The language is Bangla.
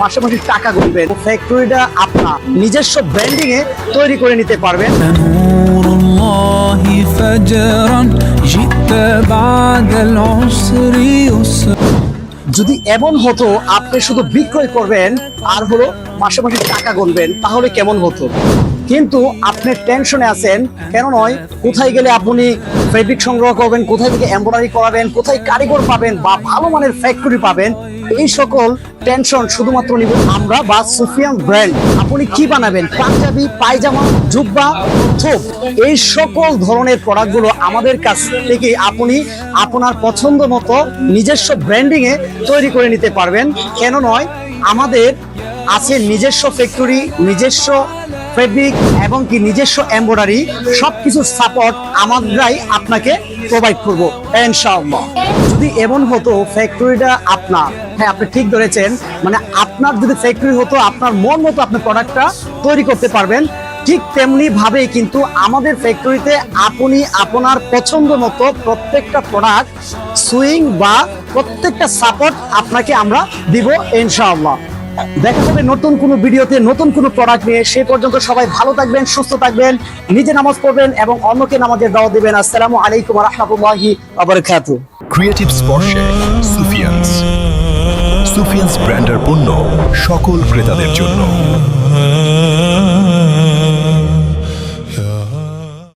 মাসে মাসে টাকা গুনবেন। ফ্যাক্টরিটা আপনার নিজস্ব ব্র্যান্ডিং এ তৈরি করে নিতে পারবেন। نور الله فجرا جئت بعد العسر يسرا যদি এমন হতো আপনি শুধু বিক্রয় করবেন আর হলো মাসে মাসে টাকা গুনবেন, তাহলে কেমন হতো? কিন্তু আপনি টেনশনে আছেন, কেন নয়? কোথায় গেলে আপনি ফেব্রিক সংগ্রহ করবেন, কোথায় থেকে এমব্রয়ডারি করাবেন, কোথায় কারিগর পাবেন বা ভালো মানের ফ্যাক্টরি পাবেন, এই সকল টেনশন শুধুমাত্র নিব আমরা বা সুফিয়ান ব্র্যান্ড। আপনি কি বানাবেন? পাঞ্জাবি, পায়জামা, জুব্বা, থোপ, এই সকল ধরনের প্রোডাক্টগুলো আমাদের কাছ থেকে আপনি আপনার পছন্দ মতো নিজস্ব ব্র্যান্ডিং এ তৈরি করে নিতে পারবেন। কেন নয়? আমাদের আছে নিজস্ব ফ্যাক্টরি, নিজস্ব ফেব্রিক এবং কি নিজস্ব এমব্রয়ডারি, সবকিছু সাপোর্ট আমরাই আপনাকে প্রোভাইড করব ইনশাআল্লাহ। যদি এমন হতো ফ্যাক্টরিটা আপনার, হ্যাঁ আপনি ঠিক ধরেছেন, মানে আপনার যদি ফ্যাক্টরি হতো আপনার মন মতো আপনি প্রোডাক্টটা তৈরি করতে পারবেন, ঠিক তেমনি ভাবে কিন্তু আমাদের ফ্যাক্টরিতে আপনি আপনার পছন্দ মতো প্রত্যেকটা প্রোডাক্ট সুইং বা প্রত্যেকটা সাপোর্ট আপনাকে আমরা দিব ইনশাআল্লাহ। দেখা হবে নতুন কোনো ভিডিওতে নতুন কোনো প্রোডাক্ট নিয়ে। সে পর্যন্ত সবাই ভালো থাকবেন, সুস্থ থাকবেন, নিজে নামাজ পড়বেন এবং অন্যকে নামাজের দাওয়াত দিবেন। আসসালামু আলাইকুম ওয়া রাহমাতুল্লাহি ওয়া বারাকাতুহু। ক্রিয়েটিভ স্পর্শে সুফিয়ান্স ব্র্যান্ডের পণ্য সকল ক্রেতাদের জন্য।